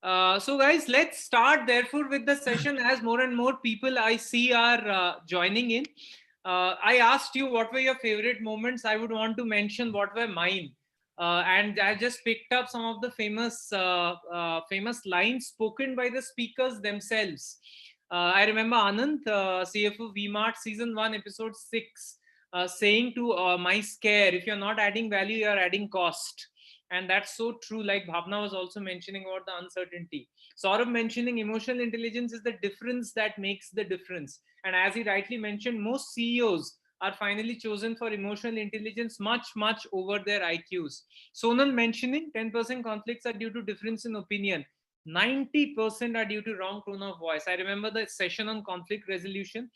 So guys, let's start therefore with the session as more and more people I see are joining in. I asked you what were your favorite moments. I would want to mention what were mine. And I just picked up some of the famous lines spoken by the speakers themselves. I remember Anand, CFO VMart season 1 episode 6, saying to my scare, if you're not adding value, you're adding cost. And that's so true. Like Bhavna was also mentioning about the uncertainty. Saurabh mentioning emotional intelligence is the difference that makes the difference. And as he rightly mentioned, most CEOs are finally chosen for emotional intelligence much over their IQs. Sonal mentioning 10% conflicts are due to difference in opinion. 90% are due to wrong tone of voice. I remember the session on conflict resolution.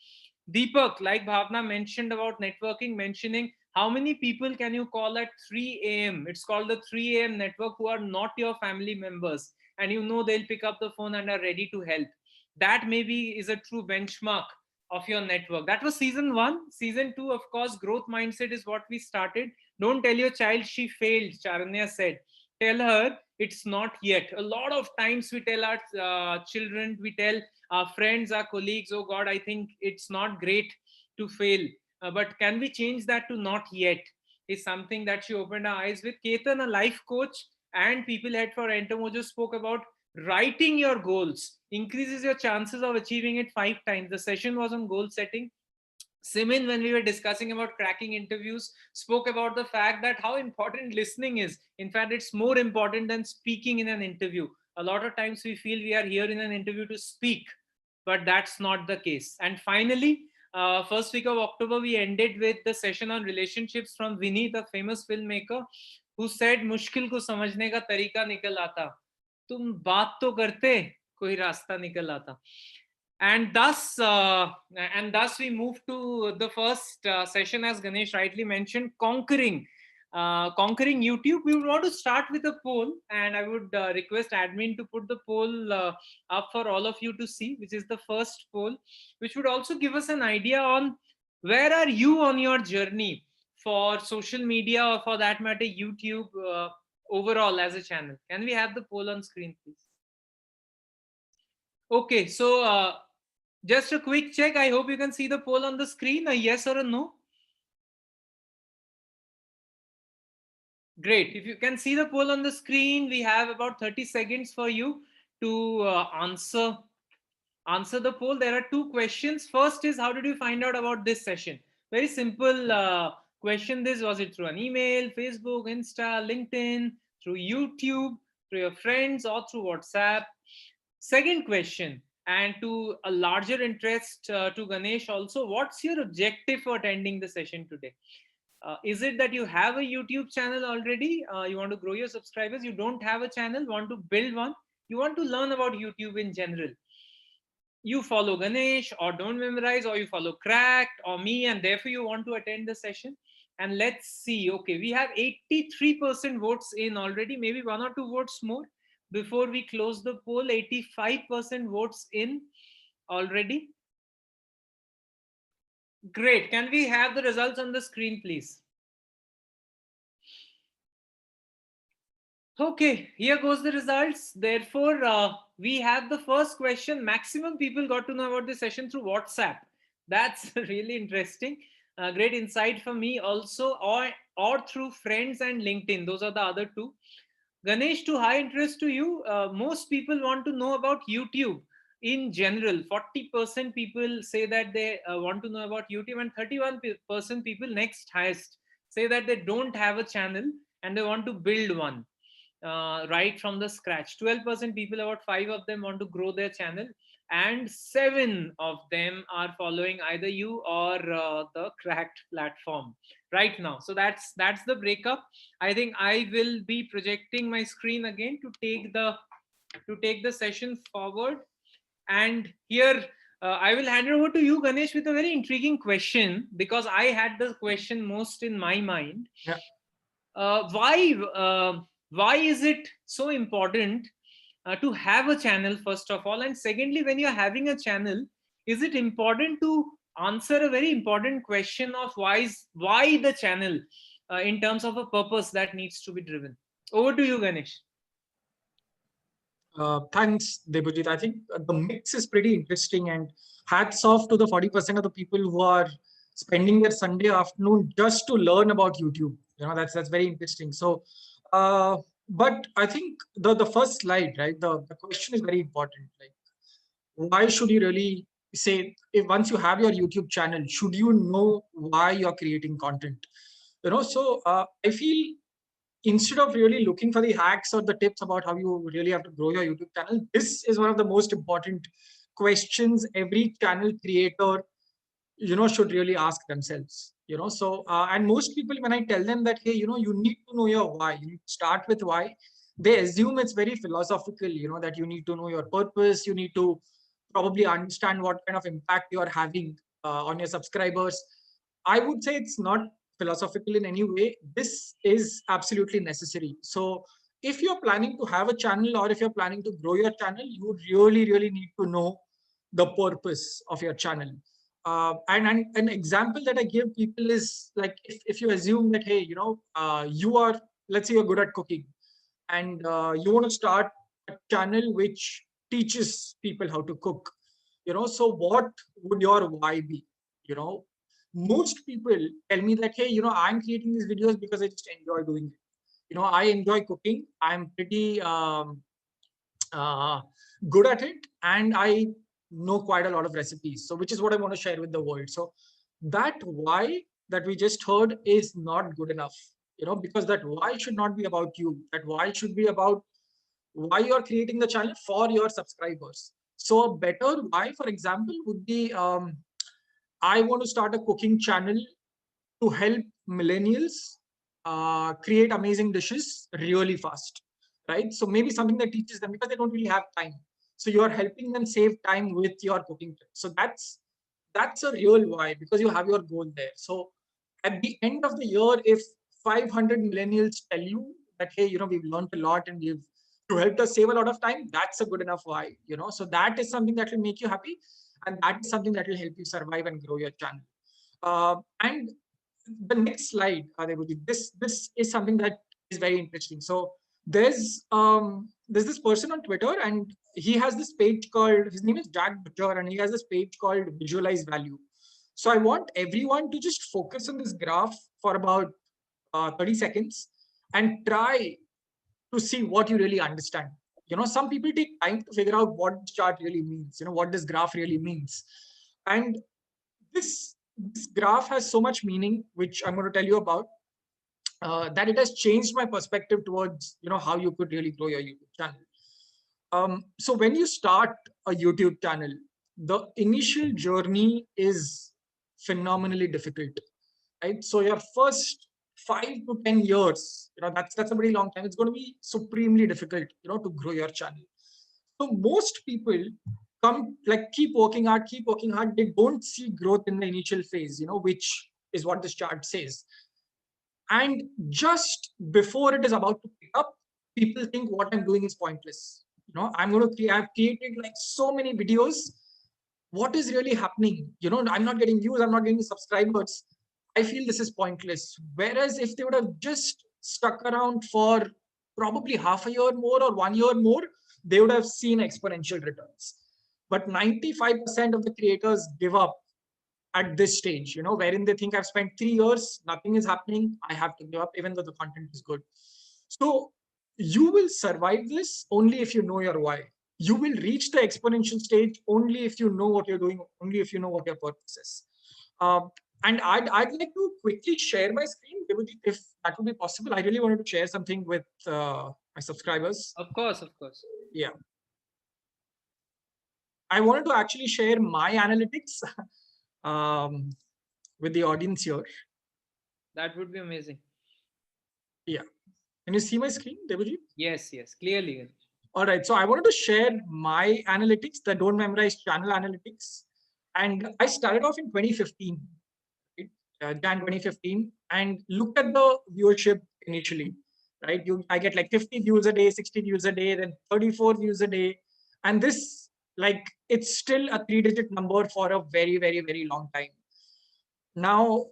Deepak, like Bhavna mentioned about networking, mentioning how many people can you call at 3 a.m.? It's called the 3 a.m. network who are not your family members. And you know they'll pick up the phone and are ready to help. That maybe is a true benchmark of your network. That was season 1. Season 2, of course, growth mindset is what we started. Don't tell your child she failed, Charanya said. Tell her it's not yet. A lot of times we tell our children, we tell our friends, our colleagues, oh God, I think it's not great to fail. But can we change that to not yet? Is something that she opened her eyes with. Ketan, a life coach and people head for Entomojo, spoke about writing your goals increases your chances of achieving it 5 times. The session was on goal setting. Simin, when we were discussing about cracking interviews, spoke about the fact that how important listening is. In fact, it's more important than speaking in an interview. A lot of times we feel we are here in an interview to speak, but that's not the case. And finally, first week of October, we ended with the session on relationships from Vineet, a famous filmmaker, who said, "मुश्किल को समझने का तरीका निकल आता, तुम बात तो करते, कोई रास्ता निकल आता." And thus we move to the first session, as Ganesh rightly mentioned, conquering YouTube. We would want to start with a poll, and I would request admin to put the poll up for all of you to see, which is the first poll, which would also give us an idea on where are you on your journey for social media, or for that matter YouTube, overall as a channel. Can we have the poll on screen, please? Okay, so just a quick check. I hope you can see the poll on the screen, a yes or a no. Great. If you can see the poll on the screen, we have about 30 seconds for you to answer the poll. There are 2 questions. First is, how did you find out about this session? Very simple question. This was it through an email, Facebook, Insta, LinkedIn, through YouTube, through your friends, or through WhatsApp? Second question, and to a larger interest to Ganesh also, what's your objective for attending the session today? Is it that you have a YouTube channel already? You want to grow your subscribers? You don't have a channel, want to build one? You want to learn about YouTube in general? You follow Ganesh or Don't Memorize, or you follow Cracked or me, and therefore you want to attend the session? And let's see. Okay, we have 83% votes in already, maybe 1 or 2 votes more before we close the poll. 85% votes in already. Great. Can we have the results on the screen, please? Okay, here goes the results. Therefore, we have the first question. Maximum people got to know about this session through WhatsApp. That's really interesting. Great insight for me also, or through friends and LinkedIn. Those are the other 2. Ganesh, to high interest to you, most people want to know about YouTube in general. 40% people say that they want to know about YouTube, and 31% people, next highest, say that they don't have a channel and they want to build one right from the scratch. 12% people, about 5 of them, want to grow their channel, and 7 of them are following either you or the Cracked platform right now. So that's the breakup. I think I will be projecting my screen again to take the session forward. And here I will hand it over to you, Ganesh, with a very intriguing question, because I had the question most in my mind. Yeah. Why is it so important to have a channel, first of all? And secondly, when you're having a channel, is it important to answer a very important question of why the channel in terms of a purpose that needs to be driven? Over to you, Ganesh. Thanks, Debojit. I think the mix is pretty interesting, and hats off to the 40% of the people who are spending their Sunday afternoon just to learn about YouTube. That's very interesting. So, but I think the first slide, right? The question is very important. Like, why should you really say, if once you have your YouTube channel, should you know why you're creating content? So I feel instead of really looking for the hacks or the tips about how you really have to grow your YouTube channel, this is one of the most important questions every channel creator, should really ask themselves. So and most people, when I tell them that, hey, you need to know your why, you need to start with why, they assume it's very philosophical, that you need to know your purpose, you need to probably understand what kind of impact you are having on your subscribers. I would say it's not philosophical in any way. This is absolutely necessary. So if you're planning to have a channel, or if you're planning to grow your channel, you really need to know the purpose of your channel. And an example that I give people is like, if you assume that, hey, you are, let's say you're good at cooking, and you want to start a channel which teaches people how to cook. So what would your why be? you know Most people tell me that, hey, I'm creating these videos because I just enjoy doing it. I enjoy cooking, I'm pretty uh, good at it, and I know quite a lot of recipes, so which is what I want to share with the world. So that why that we just heard is not good enough, because that why should not be about you. That why should be about why you're creating the channel for your subscribers. So a better why, for example, would be, I want to start a cooking channel to help millennials create amazing dishes really fast, right? So maybe something that teaches them, because they don't really have time. So you are helping them save time with your cooking tips. So that's a real why, because you have your goal there. So at the end of the year, if 500 millennials tell you that, hey, we've learned a lot and you've to help us save a lot of time, that's a good enough why. So that is something that will make you happy, and that is something that will help you survive and grow your channel. And the next slide, this is something that is very interesting. So there's this person on Twitter, and he has this page called, his name is Jack Butcher, and he has this page called Visualize Value. So I want everyone to just focus on this graph for about 30 seconds and try to see what you really understand. Some people take time to figure out what this chart really means, what this graph really means. And this graph has so much meaning, which I'm going to tell you about, that it has changed my perspective towards how you could really grow your YouTube channel. So when you start a YouTube channel, the initial journey is phenomenally difficult, right? So your first 5 to 10 years, that's a pretty long time. It's going to be supremely difficult, to grow your channel. So most people keep working hard, keep working hard. They don't see growth in the initial phase, which is what this chart says. And just before it is about to pick up, people think what I'm doing is pointless. I've created like so many videos. What is really happening? I'm not getting views, I'm not getting subscribers. I feel this is pointless. Whereas if they would have just stuck around for probably half a year more or 1 year more, they would have seen exponential returns. But 95% of the creators give up at this stage, wherein they think I've spent 3 years, nothing is happening, I have to give up, even though the content is good. So you will survive this only if you know your why. You will reach the exponential stage only if you know what you're doing, only if you know what your purpose is. And I'd like to quickly share my screen, if that would be possible. I really wanted to share something with my subscribers. Of course, of course. Yeah. I wanted to actually share my analytics with the audience here. That would be amazing. Yeah. Can you see my screen, Debojit? Yes, clearly. All right. So I wanted to share my analytics, the Don't Memorize channel analytics. And I started off in 2015, right? Jan 2015, and looked at the viewership initially, right? I get like 50 views a day, 60 views a day, then 34 views a day. And this, it's still a 3-digit number for a very, very, very long time. Now,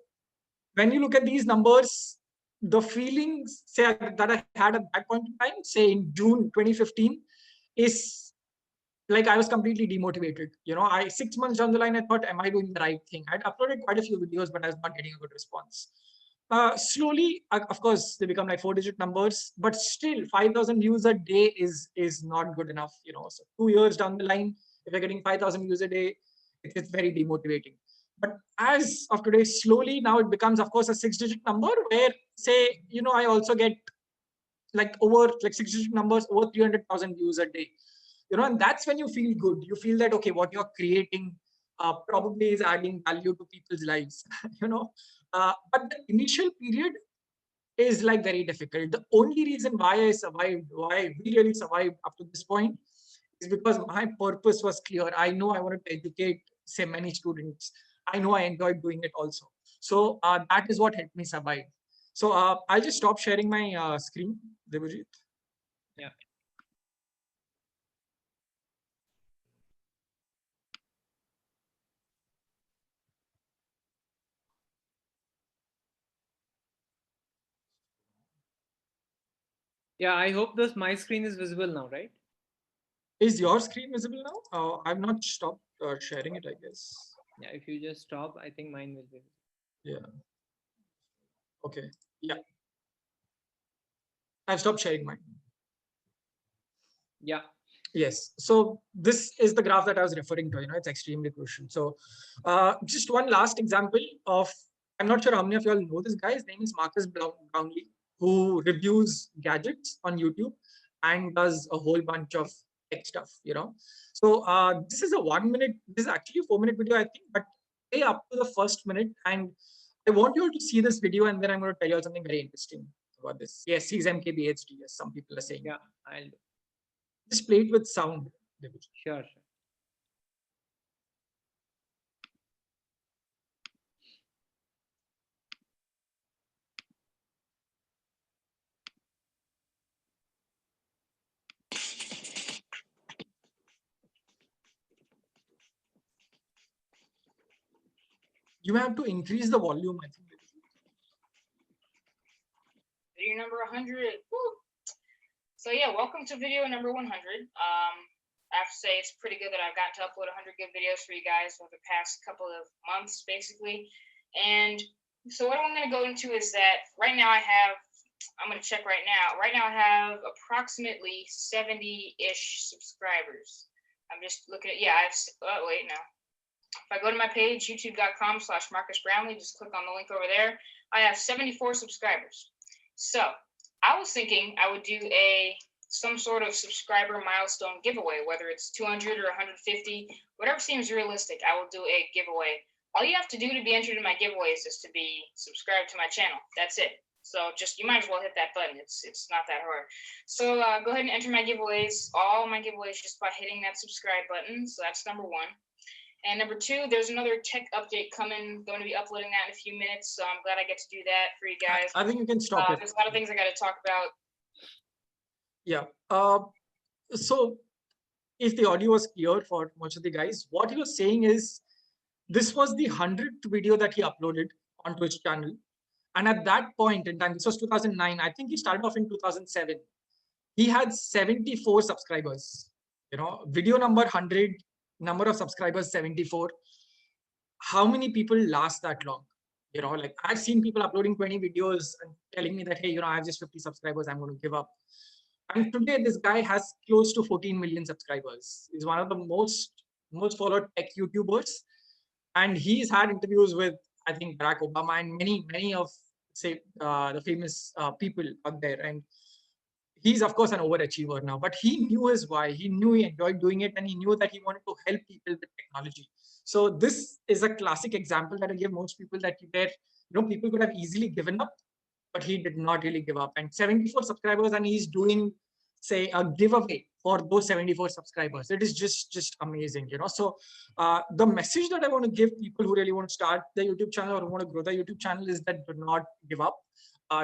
when you look at these numbers, the feelings that I had at that point in time, say in June 2015, is like I was completely demotivated. 6 months down the line, I thought, am I doing the right thing? I'd uploaded quite a few videos, but I was not getting a good response. Slowly, of course, they become like 4-digit numbers, but still 5,000 views a day is not good enough. So 2 years down the line, if you're getting 5,000 views a day, it's very demotivating. But as of today, slowly now it becomes, of course, a 6-digit number where, say, I also get like over like 6-digit numbers, over 300,000 views a day. And that's when you feel good. You feel that, okay, what you're creating probably is adding value to people's lives. But the initial period is like very difficult. The only reason why I survived, why we really survived up to this point, is because my purpose was clear. I know I wanted to educate, say, many students. I know I enjoyed doing it also. So that is what helped me survive. So I'll just stop sharing my screen, Debojit. Yeah. Yeah, I hope my screen is visible now, right? Is your screen visible now? I've not stopped sharing it, I guess. Yeah, if you just stop, I think mine will be visible. Yeah. Okay. Yeah. I've stopped sharing mine. Yeah. Yes. So this is the graph that I was referring to. It's extremely crucial. So just one last example of, I'm not sure how many of you all know this guy. His name is Marcus Brownlee, who reviews gadgets on YouTube and does a whole bunch of tech stuff. So this is a 1 minute, this is actually a 4-minute video, I think, but stay up to the first minute. And I want you all to see this video, and then I'm going to tell you all something very interesting about this. Yes, he's MKBHD, as some people are saying. Yeah, I'll do. Just play it with sound. Sure. You have to increase the volume, I think. Video number 100. Woo. So yeah, welcome to video number 100. I have to say it's pretty good that I've got to upload 100 good videos for you guys over the past couple of months, basically. And so what I'm going to go into is that right now I'm going to check right now. Right now I have approximately 70-ish subscribers. I'm just looking at, wait, no. If I go to my page, youtube.com/Marcus Brownlee, just click on the link over there. I have 74 subscribers. So I was thinking I would do some sort of subscriber milestone giveaway, whether it's 200 or 150, whatever seems realistic. I will do a giveaway. All you have to do to be entered in my giveaway is just to be subscribed to my channel. That's it. So you might as well hit that button. It's not that hard. So go ahead and enter my giveaways. All my giveaways just by hitting that subscribe button. So that's number 1. And number 2, there's another tech update coming. Going to be uploading that in a few minutes. So I'm glad I get to do that for you guys. I think you can stop it. There's a lot of things I got to talk about. Yeah. So if the audio was clear for most of the guys, what he was saying is this was the 100th video that he uploaded onto his channel. And at that point in time, this was 2009. I think he started off in 2007. He had 74 subscribers. Video number 100, number of subscribers 74. How many people last that long? Like I've seen people uploading 20 videos and telling me that, hey, I have just 50 subscribers, I'm going to give up. And today this guy has close to 14 million subscribers. He's one of the most followed tech YouTubers. And he's had interviews with, I think, Barack Obama and many of, say, the famous people out there. And he's, of course, an overachiever now, but he knew his why. He knew he enjoyed doing it, and he knew that he wanted to help people with technology. So this is a classic example that I give most people, that people could have easily given up, but he did not really give up. And 74 subscribers, and he's doing, say, a giveaway for those 74 subscribers. It is just amazing. So the message that I want to give people who really want to start their YouTube channel or want to grow their YouTube channel is that do not give up.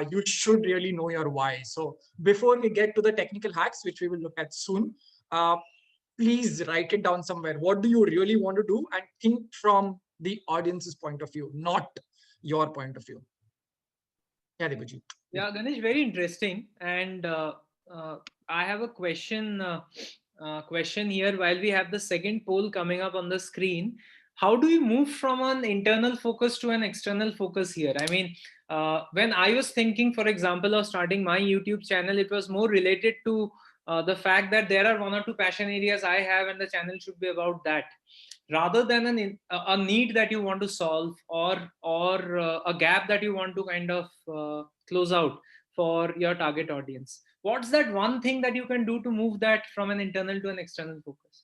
You should really know your why. So before we get to the technical hacks, which we will look at soon, please write it down somewhere. What do you really want to do? And think from the audience's point of view, not your point of view. Yeah, Debojit. Yeah, Ganesh, very interesting. And I have a question question here while we have the second poll coming up on the screen. How do you move from an internal focus to an external focus here? I mean, when I was thinking, for example, of starting my YouTube channel, it was more related to the fact that there are one or two passion areas I have and the channel should be about that, rather than a need that you want to solve, or a gap that you want to kind of close out for your target audience. What's that one thing that you can do to move that from an internal to an external focus?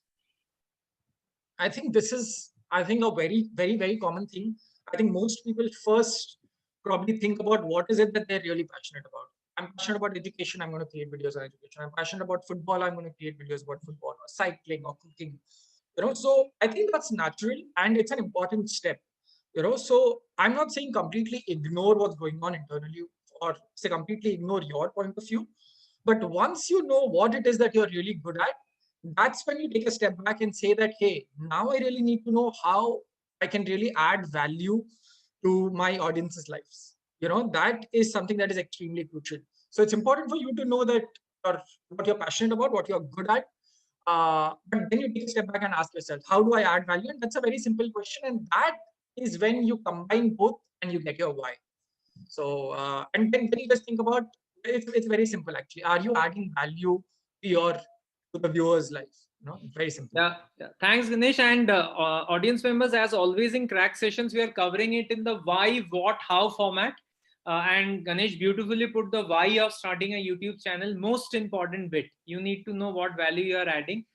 I think this is, a very, very, very common thing. I think most people first probably think about what is it that they're really passionate about. I'm passionate about education, I'm going to create videos on education. I'm passionate about football, I'm going to create videos about football, or cycling, or cooking. So I think that's natural and it's an important step. So I'm not saying completely ignore what's going on internally, or say completely ignore your point of view. But once you know what it is that you're really good at, that's when you take a step back and say that, hey, now I really need to know how I can really add value to my audience's lives. That is something that is extremely crucial. So it's important for you to know that what you're passionate about, what you're good at. But then you take a step back and ask yourself, how do I add value? And that's a very simple question. And that is when you combine both and you get your why. So, and then you just think about, it's very simple actually. Are you adding value to the viewer's life? It's very simple. Yeah. Thanks, Ganesh. And audience members, as always in crack sessions, we are covering it in the why, what, how format. And Ganesh beautifully put the why of starting a YouTube channel. Most important bit, you need to know what value you are adding,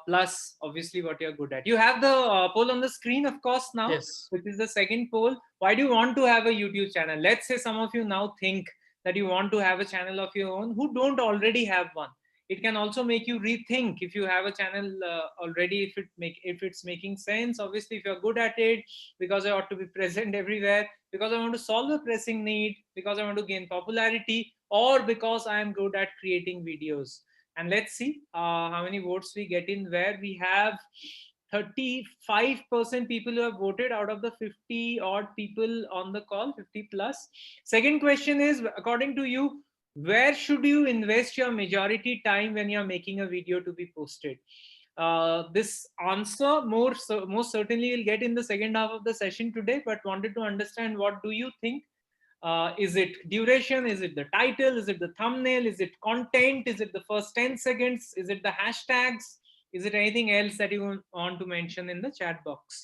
plus obviously what you're good at. You have the poll on the screen, of course, now. Yes. Which is the second poll. Why do you want to have a YouTube channel? Let's say some of you now think that you want to have a channel of your own who don't already have one. It can also make you rethink if you have a channel already, if it's making sense. Obviously, if you're good at it, because I ought to be present everywhere, because I want to solve a pressing need, because I want to gain popularity, or because I am good at creating videos. And let's see how many votes we get in, where we have 35% people who have voted out of the 50 odd people on the call, 50 plus. Second question is, according to you, where should you invest your majority time when you're making a video to be posted? This answer most certainly will get in the second half of the session today, but wanted to understand, what do you think? Is it duration? Is it the title? Is it the thumbnail? Is it content? Is it the first 10 seconds? Is it the hashtags? Is it anything else that you want to mention in the chat box?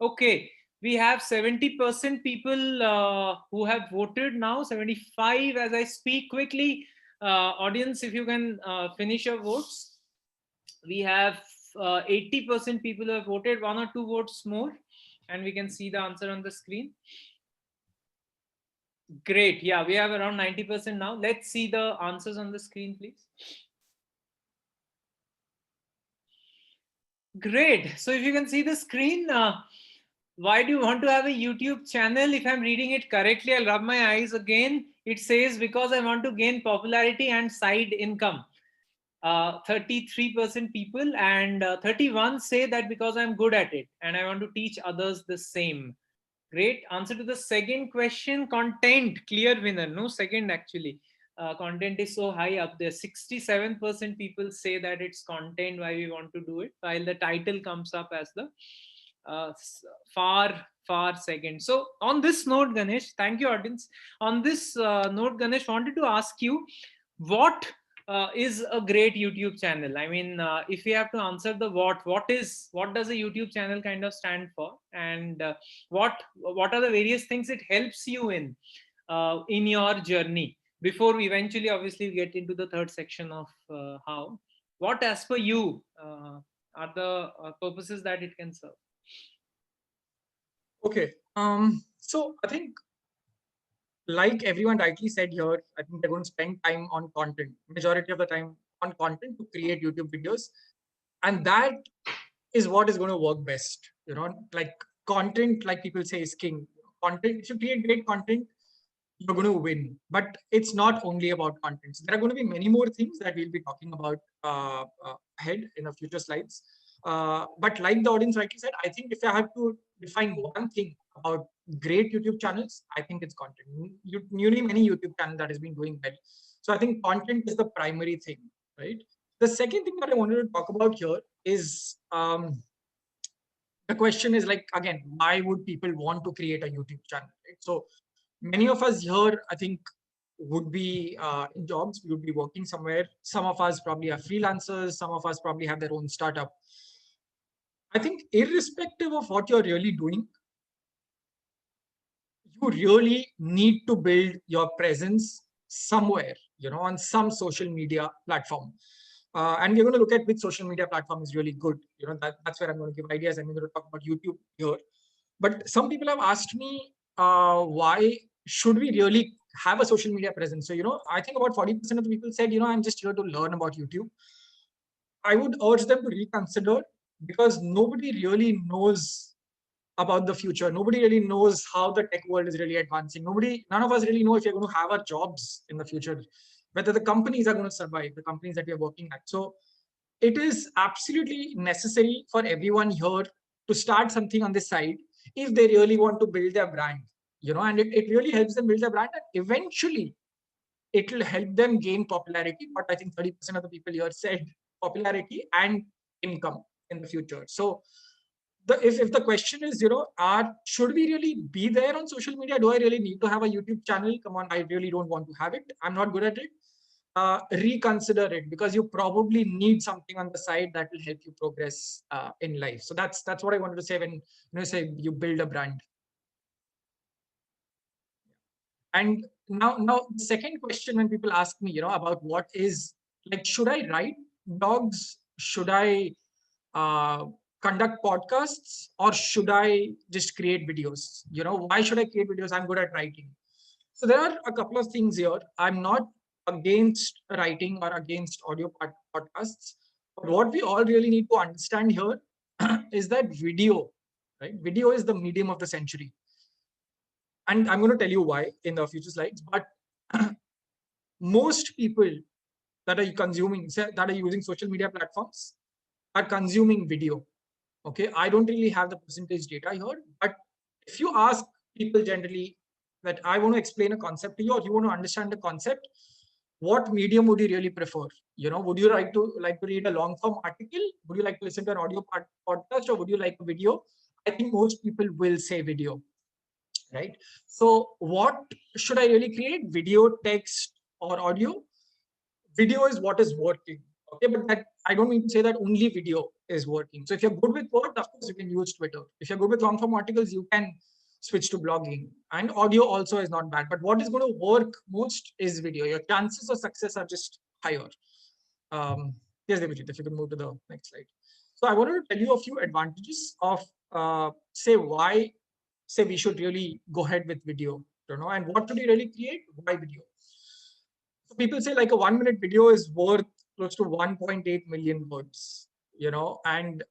Okay, we have 70% people who have voted now, 75 as I speak. Quickly, audience, if you can finish your votes. We have 80% people who have voted, one or two votes more, and we can see the answer on the screen. Great. Yeah, we have around 90% now. Let's see the answers on the screen, please. Great. So if you can see the screen, why do you want to have a YouTube channel? If I'm reading it correctly, I'll rub my eyes again. It says, because I want to gain popularity and side income. 33% people, and 31 say that because I'm good at it and I want to teach others the same. Great. Answer to the second question, content, clear winner. No second actually. Content is so high up there. 67% people say that it's content, why we want to do it, while the title comes up as the far second. So on this note, Ganesh, thank you, audience. On this note, Ganesh, wanted to ask you, what is a great YouTube channel? I mean, if we have to answer the what does a YouTube channel kind of stand for, and what are the various things it helps you in your journey, before we eventually obviously get into the third section of how, what as per you are the purposes that it can serve? Okay. So I think, like everyone rightly said here, I think they're going to spend time on content, majority of the time on content to create YouTube videos. And that is what is going to work best. Like content, like people say, is king. Content, if you create great content, you're going to win. But it's not only about content. So there are going to be many more things that we'll be talking about ahead in the future slides. But like the audience rightly said, I think if I have to define one thing about great YouTube channels, I think it's content. You name any YouTube channel that has been doing well. So I think content is the primary thing, right? The second thing that I wanted to talk about here is the question is like, again, why would people want to create a YouTube channel? Right? So many of us here, I think, would be in jobs, we would be working somewhere. Some of us probably are freelancers. Some of us probably have their own startup. I think irrespective of what you're really doing, you really need to build your presence somewhere, on some social media platform. And we're going to look at which social media platform is really good. That's where I'm going to give ideas. I'm going to talk about YouTube here. But some people have asked me, why should we really have a social media presence? So, I think about 40% of the people said, I'm just here to learn about YouTube. I would urge them to reconsider, because nobody really knows about the future. Nobody really knows how the tech world is really advancing. None of us really know if you're going to have our jobs in the future, whether the companies are going to survive, the companies that we are working at. So it is absolutely necessary for everyone here to start something on this side if they really want to build their brand, and it really helps them build their brand, and eventually it will help them gain popularity. But I think 30% of the people here said popularity and income in the future. So if the question is, should we really be there on social media? Do I really need to have a YouTube channel? Come on, I really don't want to have it. I'm not good at it. Reconsider it, because you probably need something on the side that will help you progress in life. So that's what I wanted to say when say you build a brand. And now the second question, when people ask me, about what is, like, should I write blogs? Should I conduct podcasts, or should I just create videos? Why should I create videos? I'm good at writing. So there are a couple of things here. I'm not against writing or against audio podcasts. But what we all really need to understand here is that video, right? Video is the medium of the century. And I'm going to tell you why in the future slides. But most people that are using social media platforms are consuming video. Okay, I don't really have the percentage data here, but if you ask people generally that I want to explain a concept to you, or you want to understand the concept, what medium would you really prefer? Would you like to read a long form article? Would you like to listen to an audio podcast, or would you like a video? I think most people will say video, right? So what should I really create? Video, text, or audio? Video is what is working. Okay, but that I don't mean to say that only video is working. So if you're good with word, of course you can use Twitter. If you're good with long form articles, you can switch to blogging. And audio also is not bad. But what is going to work most is video. Your chances of success are just higher. Yes, Debojit, if you can move to the next slide. So I wanted to tell you a few advantages of say we should really go ahead with video. And what should we really create? Why video? So people say like a 1 minute video is worth close to 1.8 million words, and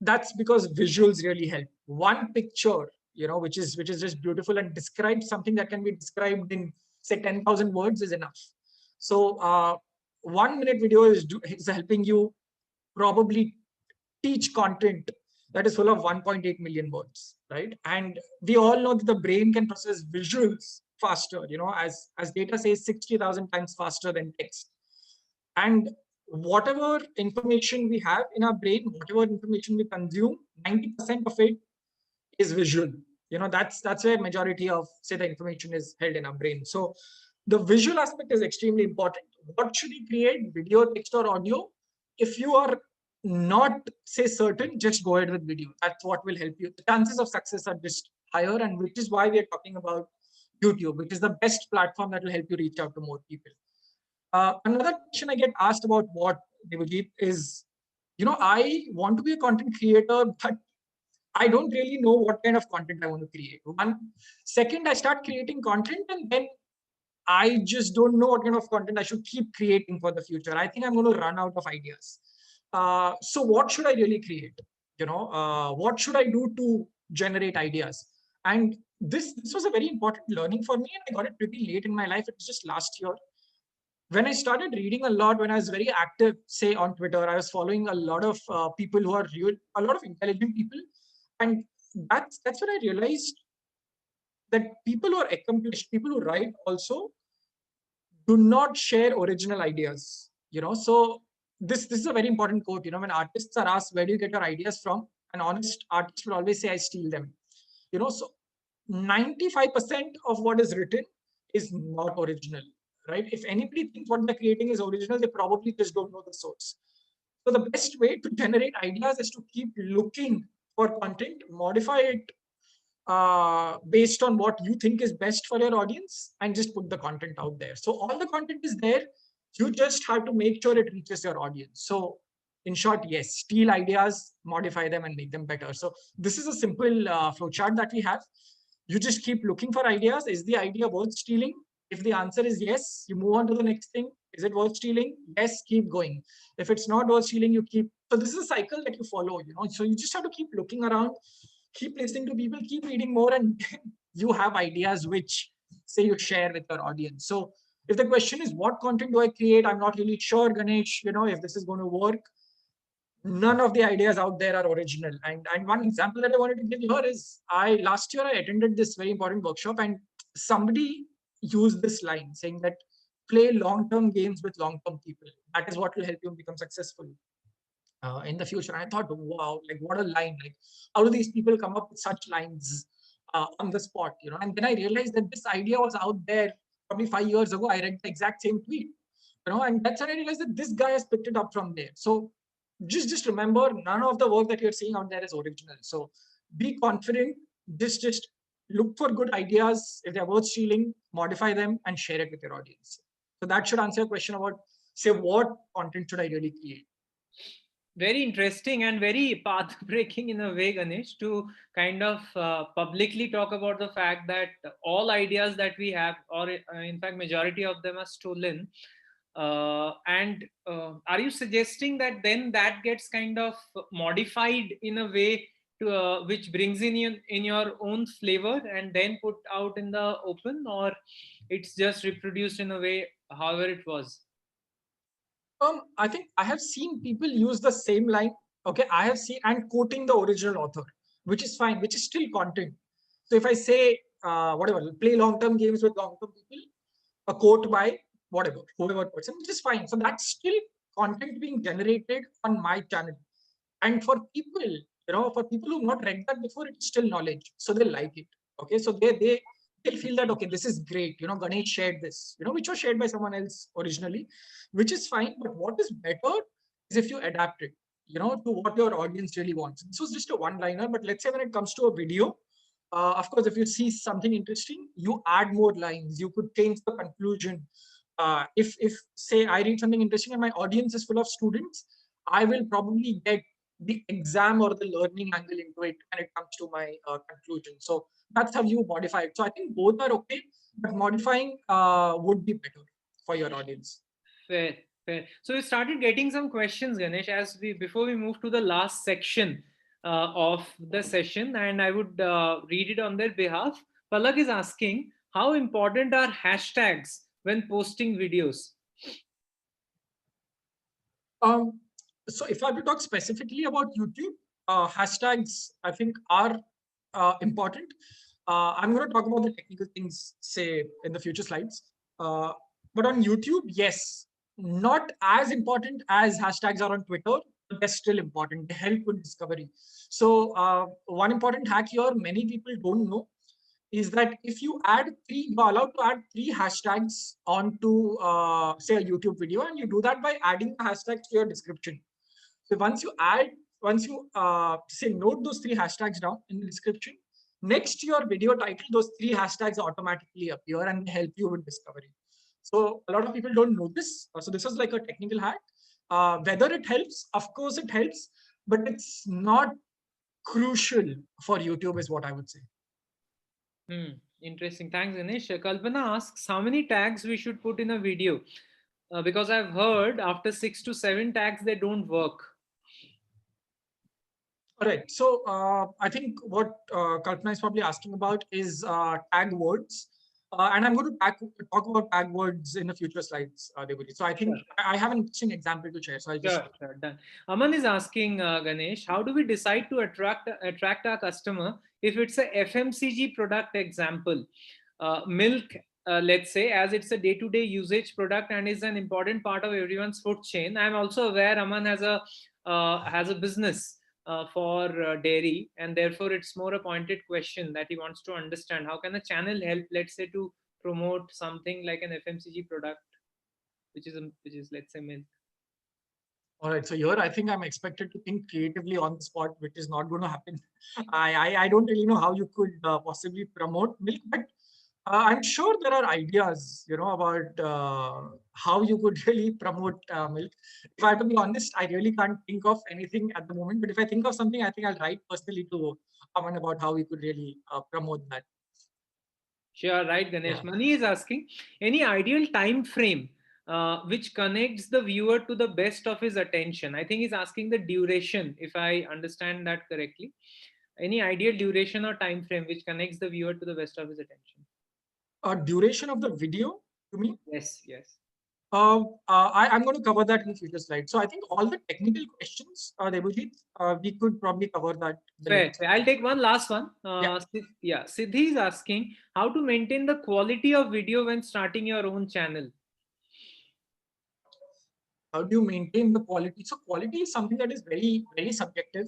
that's because visuals really help. One picture, which is just beautiful and describes something that can be described in say 10,000 words is enough. So 1 minute video is helping you probably teach content that is full of 1.8 million words, right? And we all know that the brain can process visuals faster, as data says 60,000 times faster than text. And whatever information we have in our brain, whatever information we consume, 90% of it is visual. That's where majority of say the information is held in our brain. So the visual aspect is extremely important. What should you create? Video, text, or audio? If you are not say certain, just go ahead with video. That's what will help you. The chances of success are just higher, and which is why we are talking about YouTube, which is the best platform that will help you reach out to more people. Another question I get asked about what, Debojit, is, I want to be a content creator, but I don't really know what kind of content I want to create. Second, I start creating content, and then I just don't know what kind of content I should keep creating for the future. I think I'm going to run out of ideas. So what should I really create? What should I do to generate ideas? And this was a very important learning for me, and I got it pretty late in my life. It was just last year. When I started reading a lot, when I was very active, say on Twitter, I was following a lot of people who are a lot of intelligent people. And that's when I realized that people who are accomplished, people who write also do not share original ideas. So this is a very important quote. When artists are asked, where do you get your ideas from? An honest artist will always say, I steal them. So 95% of what is written is not original, right? If anybody thinks what they're creating is original, they probably just don't know the source. So the best way to generate ideas is to keep looking for content, modify it based on what you think is best for your audience, and just put the content out there. So all the content is there. You just have to make sure it reaches your audience. So in short, yes, steal ideas, modify them, and make them better. So this is a simple flowchart that we have. You just keep looking for ideas. Is the idea worth stealing? If the answer is yes, you move on to the next thing. Is it worth stealing? Yes, keep going. If it's not worth stealing, you keep. So this is a cycle that you follow, So you just have to keep looking around, keep listening to people, keep reading more, and you have ideas which say you share with your audience. So if the question is what content do I create, I'm not really sure, Ganesh, if this is going to work. None of the ideas out there are original. And one example that I wanted to give here is last year I attended this very important workshop, and somebody used this line saying that play long-term games with long-term people. That is what will help you become successful in the future. And I thought, wow, like what a line! Like how do these people come up with such lines on the spot? And then I realized that this idea was out there probably 5 years ago. I read the exact same tweet, and that's when I realized that this guy has picked it up from there. So just remember, none of the work that you're seeing out there is original. So be confident. Just look for good ideas. If they're worth stealing, modify them and share it with your audience. So that should answer your question about, say, what content should I really create? Very interesting and very path breaking in a way, Ganesh, to kind of publicly talk about the fact that all ideas that we have, or in fact majority of them, are stolen. And are you suggesting that then that gets kind of modified in a way to which brings in your own flavor and then put out in the open, or it's just reproduced in a way however it was? I think I have seen people use the same line. Okay, I have seen, and quoting the original author, which is fine, which is still content. So if I say whatever, play long-term games with long-term people, a quote by whatever, whoever person, which is fine. So that's still content being generated on my channel. And for people, who've not read that before, it's still knowledge. So they like it. Okay, so they'll feel that, okay, this is great. Ganesh shared this, which was shared by someone else originally, which is fine. But what is better is if you adapt it, to what your audience really wants. This was just a one-liner, but let's say when it comes to a video, of course, if you see something interesting, you add more lines. You could change the conclusion. If say I read something interesting and my audience is full of students, I will probably get the exam or the learning angle into it when it comes to my conclusion. So that's how you modify it. So I think both are okay, but modifying would be better for your audience. Fair. So we started getting some questions, Ganesh, before we move to the last section of the session, and I would read it on their behalf. Palak is asking, how important are hashtags when posting videos? So if I have to talk specifically about YouTube, hashtags I think are important. I'm going to talk about the technical things, say, in the future slides. But on YouTube, yes, not as important as hashtags are on Twitter, but they're still important. They help with discovery. So one important hack here, many people don't know, is that if you you're allowed to add 3 hashtags onto, say, a YouTube video, and you do that by adding the hashtags to your description. So once you say note those 3 hashtags down in the description, next to your video title, those 3 hashtags automatically appear and help you with discovery. So a lot of people don't know this. So this is like a technical hack. Whether it helps, of course it helps, but it's not crucial for YouTube is what I would say. Interesting. Thanks, Ganesh. Kalpana asks how many tags we should put in a video, because I've heard after 6 to 7 tags, they don't work. All right. So I think what Kalpana is probably asking about is tag words. And I'm going to talk about tag words in the future slides, Debojit. So I think I have an interesting example to share. So I'll just... Sure, done. Aman is asking, Ganesh, how do we decide to attract our customer if it's a FMCG product example? Milk let's say, as it's a day-to-day usage product and is an important part of everyone's food chain. I'm also aware Aman has a business for dairy, and therefore it's more a pointed question that he wants to understand. How can a channel help, let's say, to promote something like an FMCG product, which is let's say milk? All right, so here I think I'm expected to think creatively on the spot, which is not going to happen. I don't really know how you could possibly promote milk, but I'm sure there are ideas, about how you could really promote milk. If I have to be honest, I really can't think of anything at the moment. But if I think of something, I think I'll write personally to Aman about how we could really promote that. Sure, right, Ganesh. Yeah. Mani is asking, any ideal time frame which connects the viewer to the best of his attention? I think he's asking the duration, if I understand that correctly. Any ideal duration or time frame which connects the viewer to the best of his attention? Duration of the video, to me? Yes, yes. I'm going to cover that in future slides. So I think all the technical questions, Debojit, we could probably cover that. Fair. I'll take one last one. Yeah. Siddhi is asking how to maintain the quality of video when starting your own channel. How do you maintain the quality? So quality is something that is very, very subjective.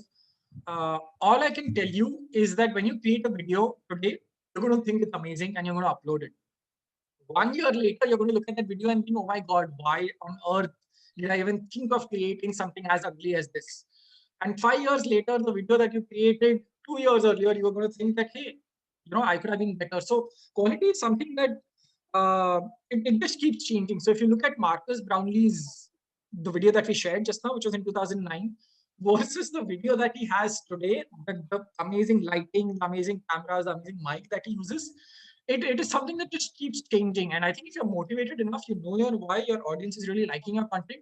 All I can tell you is that when you create a video today, you're going to think it's amazing and you're going to upload it. 1 year later, you're going to look at that video and think, oh my God, why on earth did I even think of creating something as ugly as this? And 5 years later, the video that you created 2 years earlier, you're going to think that, hey, I could have been better. So quality is something that it just keeps changing. So if you look at Marcus Brownlee's, the video that we shared just now, which was in 2009, versus the video that he has today, the amazing lighting, the amazing cameras, the amazing mic that he uses, it is something that just keeps changing. And I think if you're motivated enough, why your audience is really liking your content,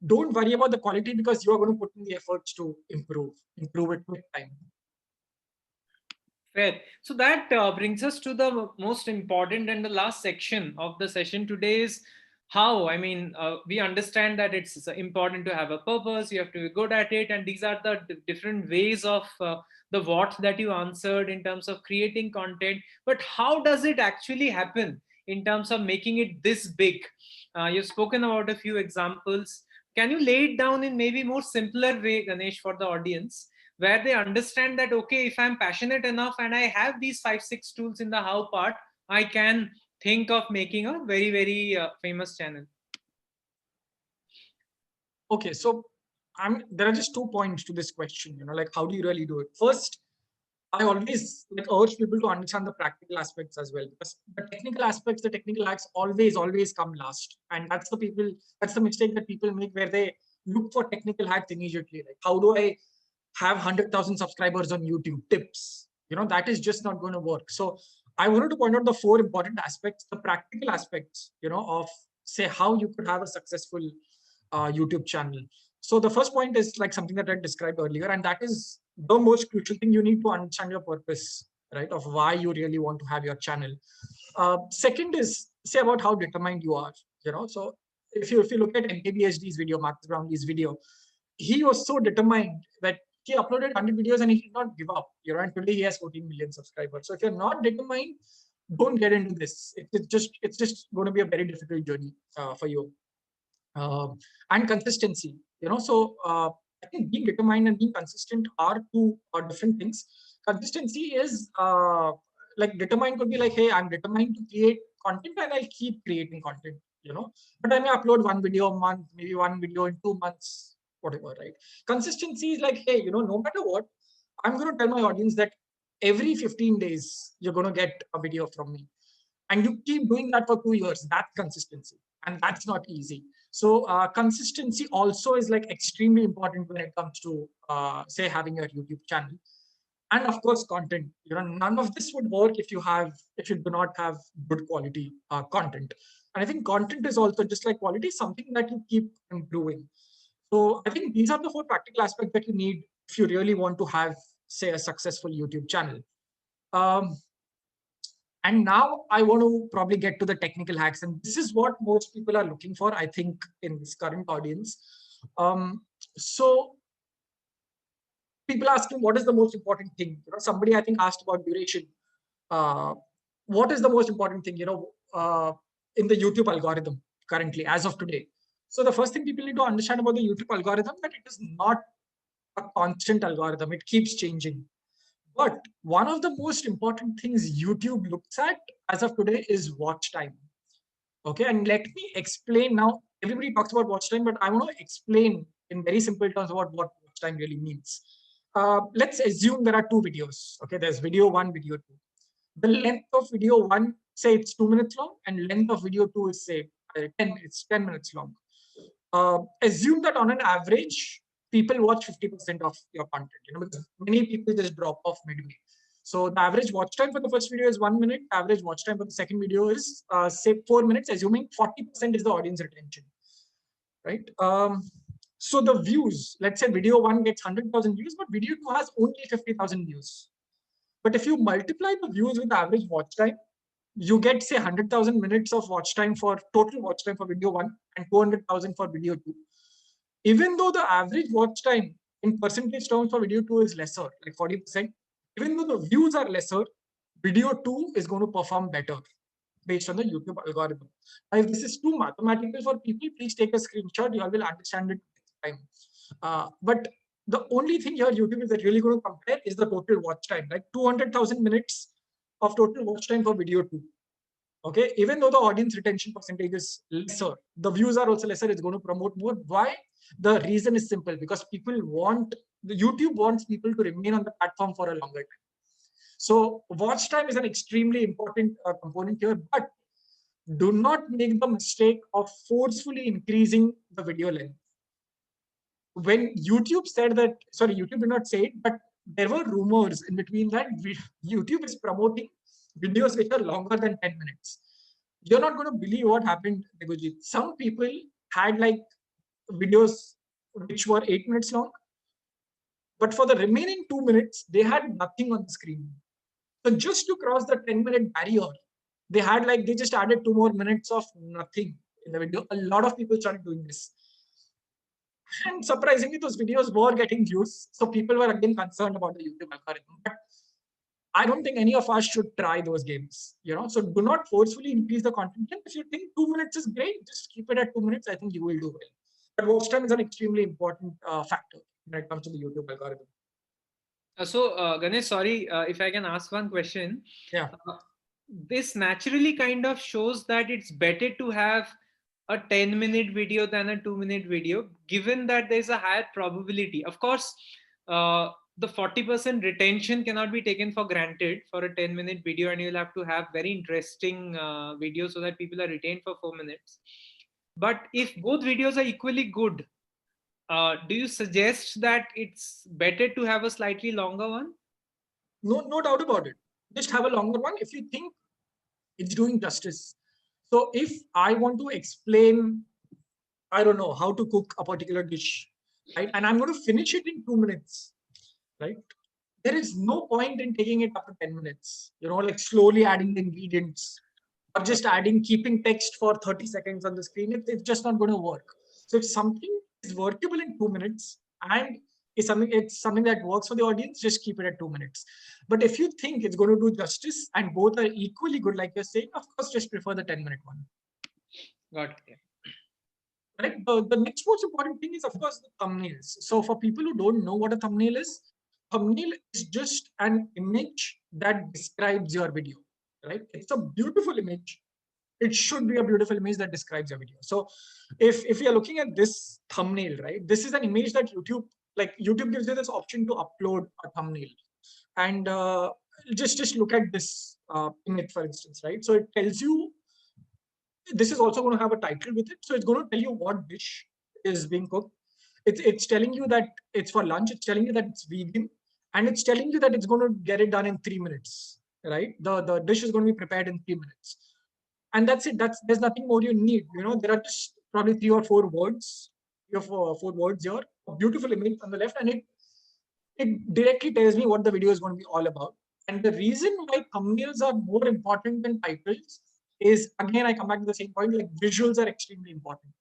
don't worry about the quality because you are going to put in the efforts to improve it with time. Fair. So that brings us to the most important and the last section of the session today is how, we understand that it's important to have a purpose, you have to be good at it. And these are the different ways of the what that you answered in terms of creating content. But how does it actually happen in terms of making it this big? You've spoken about a few examples. Can you lay it down in maybe more simpler way, Ganesh, for the audience, where they understand that, okay, if I'm passionate enough and I have these 5-6 tools in the how part, I can think of making a very, very famous channel? Okay, so there are just 2 points to this question, like how do you really do it? First, I always urge people to understand the practical aspects as well, because the technical aspects, the technical acts always come last. And that's the mistake that people make, where they look for technical hacks immediately. Like, how do I have 100,000 subscribers on YouTube? Tips. That is just not going to work. So I wanted to point out the 4 important aspects, the practical aspects, of say how you could have a successful YouTube channel. So the first point is like something that I described earlier, and that is the most crucial thing. You need to understand your purpose, right, of why you really want to have your channel. Second is say about how determined you are. So if you look at MKBHD's video, Marcus Brownlee's video, he was so determined that he uploaded 100 videos and he did not give up. And today he has 14 million subscribers. So if you're not determined, don't get into this. It's just going to be a very difficult journey for you. And consistency. So I think being determined and being consistent are 2 different things. Consistency is like determined could be like, hey, I'm determined to create content and I'll keep creating content. But I may upload 1 video a month, maybe 1 video in 2 months, whatever, right? Consistency is like, hey, no matter what, I'm going to tell my audience that every 15 days you're going to get a video from me, and you keep doing that for 2 years. That's consistency, and that's not easy. So consistency also is like extremely important when it comes to say having your YouTube channel. And of course, content. None of this would work if you do not have good quality content. And I think content is also, just like quality, something that you keep improving. So I think these are the 4 practical aspects that you need if you really want to have, say, a successful YouTube channel. And now I want to probably get to the technical hacks. And this is what most people are looking for, I think, in this current audience. So people asking, what is the most important thing? Somebody I think asked about duration. What is the most important thing? in the YouTube algorithm currently, as of today. So the first thing people need to understand about the YouTube algorithm, that it is not a constant algorithm. It keeps changing. But one of the most important things YouTube looks at as of today is watch time. Okay, and let me explain now. Everybody talks about watch time, but I want to explain in very simple terms about what watch time really means. Let's assume there are two videos. Okay, there's video one, video two. The length of video one, say it's 2 minutes long, and length of video two is say 10 minutes long. Assume that on an average, people watch 50% of your content, because many people just drop off midway. So the average watch time for the first video is 1 minute. Average watch time for the second video is say 4 minutes, assuming 40% is the audience retention, right? So the views, let's say video one gets 100,000 views, but video two has only 50,000 views. But if you multiply the views with the average watch time, you get say 100,000 minutes of watch time for total watch time for video one and 200,000 for video two. Even though the average watch time in percentage terms for video two is lesser, like 40%, even though the views are lesser, video two is going to perform better based on the YouTube algorithm. Now, if this is too mathematical for people, please take a screenshot. You all will understand it next time. But the only thing here YouTube is really going to compare is the total watch time, like 200,000 minutes of total watch time for video two. Okay, even though the audience retention percentage is lesser, the views are also lesser, it's going to promote more. Why? The reason is simple, because YouTube wants people to remain on the platform for a longer time. So watch time is an extremely important component here, but do not make the mistake of forcefully increasing the video length. When YouTube said that, sorry, YouTube did not say it, but there were rumors in between that YouTube is promoting videos which are longer than 10 minutes. You're not going to believe what happened, Debojit. Some people had like videos which were 8 minutes long, but for the remaining 2 minutes, they had nothing on the screen. So just to cross the 10-minute barrier, they just added 2 more minutes of nothing in the video. A lot of people started doing this. And surprisingly, those videos were getting views. So people were again concerned about the YouTube algorithm. But I don't think any of us should try those games. So do not forcefully increase the content. If you think 2 minutes is great, just keep it at 2 minutes. I think you will do well. But watch time is an extremely important factor when it comes to the YouTube algorithm. Ganesh, sorry, if I can ask one question. Yeah. This naturally kind of shows that it's better to have a 10-minute video than a 2-minute video, given that there's a higher probability. Of course, the 40% retention cannot be taken for granted for a 10-minute video, and you'll have to have very interesting videos so that people are retained for 4 minutes. But if both videos are equally good, do you suggest that it's better to have a slightly longer one? No doubt about it. Just have a longer one if you think it's doing justice. So if I want to explain, I don't know, how to cook a particular dish, right? And I'm going to finish it in 2 minutes, right? There is no point in taking it up to 10 minutes, like slowly adding the ingredients or just keeping text for 30 seconds on the screen. It's just not going to work. So if something is workable in 2 minutes and it's something that works for the audience, just keep it at 2 minutes. But if you think it's going to do justice and both are equally good, like you're saying, of course, just prefer the 10-minute one. Got it. Right. The next most important thing is, of course, the thumbnails. So for people who don't know what a thumbnail is just an image that describes your video, right? It's a beautiful image. It should be a beautiful image that describes your video. So if you're looking at this thumbnail, right, this is an image that YouTube gives you this option to upload a thumbnail. And just look at this image, for instance, right? So it tells you, this is also going to have a title with it. So it's going to tell you what dish is being cooked. It's telling you that it's for lunch. It's telling you that it's vegan. And it's telling you that it's going to get it done in 3 minutes, right? The dish is going to be prepared in 3 minutes. And that's it. There's nothing more you need. There are just probably 3 or 4 words. You have 4 words here. A beautiful image on the left. And it directly tells me what the video is going to be all about. And the reason why thumbnails are more important than titles is, again, I come back to the same point, like visuals are extremely important.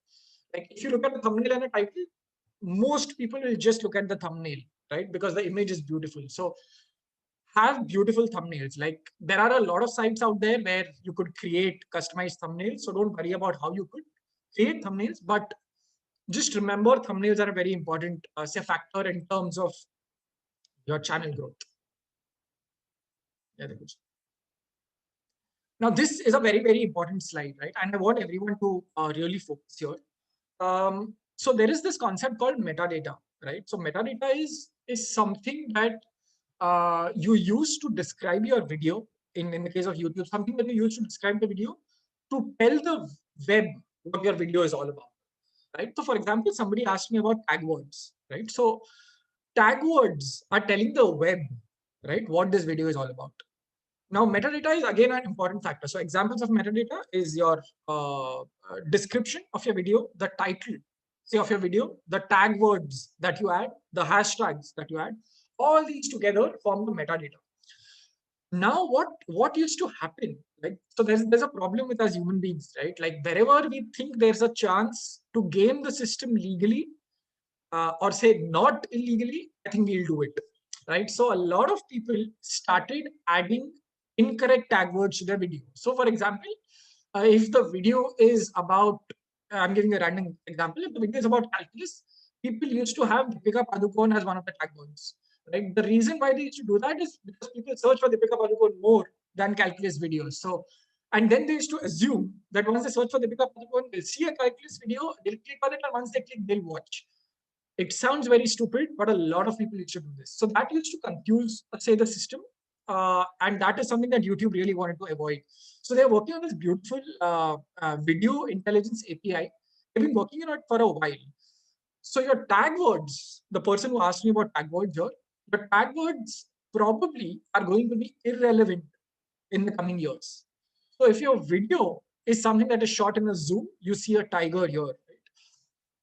Like if you look at the thumbnail and a title, most people will just look at the thumbnail, right? Because the image is beautiful. So have beautiful thumbnails. Like there are a lot of sites out there where you could create customized thumbnails. So don't worry about how you could create thumbnails, but just remember thumbnails are a very important say factor in terms of your channel growth. Yeah, now this is a very, very important slide, right? And I want everyone to really focus here. So there is this concept called metadata, right? So metadata is something that you use to describe your video. In the case of YouTube, something that you use to describe the video to tell the web what your video is all about, right? So for example, somebody asked me about tag words, right? So tag words are telling the web, right, what this video is all about. Now, metadata is again an important factor. So examples of metadata is your description of your video, the title, say, of your video, the tag words that you add, the hashtags that you add, all these together form the metadata. Now, what used to happen? Like, so there's a problem with us human beings, right? Like wherever we think there's a chance to game the system legally, or say not illegally, I think we'll do it, right? So a lot of people started adding incorrect tag words to their video. So for example, if the video is about, I'm giving a random example, if the video is about calculus, people used to have Deepika Padukone as one of the tag words, right? The reason why they used to do that is because people search for Deepika Padukone more than calculus videos. So, and then they used to assume that once they search for Deepika Padukone, they'll see a calculus video, they'll click on it, and once they click, they'll watch. It sounds very stupid, but a lot of people used to do this. So that used to confuse, say, the system. And that is something that YouTube really wanted to avoid. So they're working on this beautiful video intelligence API. They've been working on it for a while. So your tag words, the person who asked me about tag words here, the tag words probably are going to be irrelevant in the coming years. So if your video is something that is shot in a zoom, you see a tiger here, right?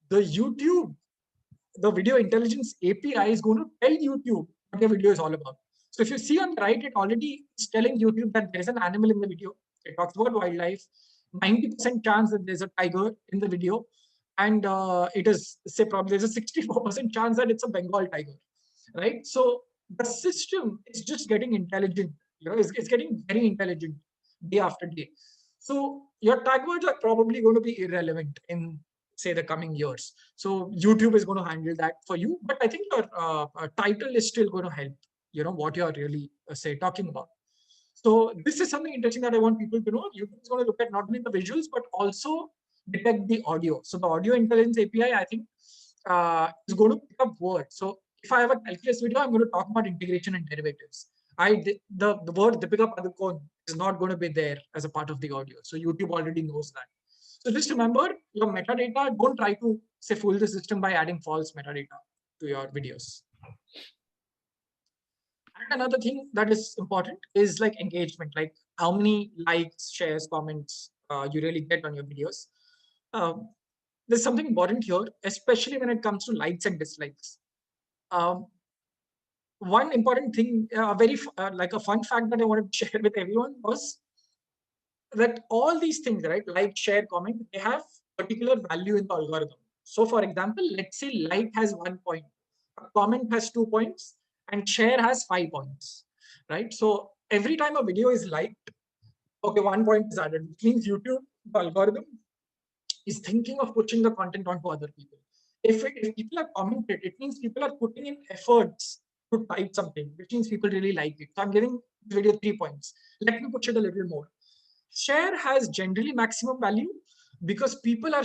The video intelligence API is going to tell YouTube what your video is all about. So if you see on the right, it already is telling YouTube that there is an animal in the video. It talks about wildlife, 90% chance that there's a tiger in the video. And it is, say, probably there's a 64% chance that it's a Bengal tiger, right? So the system is just getting intelligent, it's getting very intelligent day after day. So your tag words are probably going to be irrelevant in, say, the coming years. So YouTube is going to handle that for you. But I think your title is still going to help, what you're really, say, talking about. So this is something interesting that I want people to know. YouTube is going to look at not only the visuals, but also detect the audio. So the audio intelligence API, I think, is going to pick up words. So if I have a calculus video, I'm going to talk about integration and derivatives. The word Deepika Padukone is not going to be there as a part of the audio. So YouTube already knows that. So just remember your metadata, don't try to, say, fool the system by adding false metadata to your videos. And another thing that is important is like engagement, like how many likes, shares, comments you really get on your videos. There's something important here, especially when it comes to likes and dislikes. One important thing, like a fun fact that I wanted to share with everyone was that all these things, right, like, share, comment, they have particular value in the algorithm. So for example, let's say like has 1 point, comment has 2 points, and share has 5 points, right? So every time a video is liked, okay, 1 point is added, which means YouTube, the algorithm, is thinking of pushing the content onto other people. If people have commented, it means people are putting in efforts to type something, which means people really like it. So I'm giving the video 3 points. Let me push it a little more. Share has generally maximum value because people are,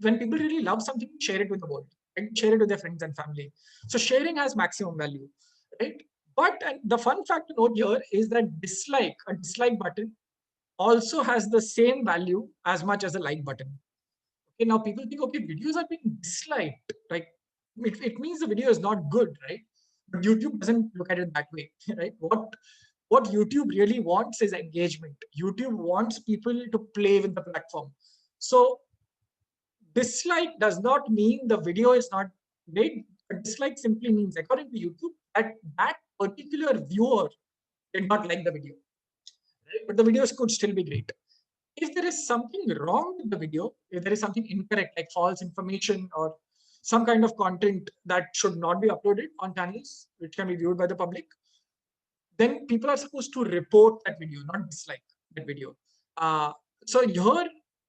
when people really love something, share it with the world, right? Share it with their friends and family. So sharing has maximum value, right? But the fun fact to note here is that a dislike button also has the same value as much as a like button. Okay, now people think, okay, videos are being disliked, like it means the video is not good, right? But YouTube doesn't look at it that way, right? What YouTube really wants is engagement. YouTube wants people to play with the platform. So dislike does not mean the video is not great. A dislike simply means, according to YouTube, that particular viewer did not like the video, right? But the videos could still be great. If there is something wrong with the video, if there is something incorrect, like false information or some kind of content that should not be uploaded on channels, which can be viewed by the public, then people are supposed to report that video, not dislike that video. So here,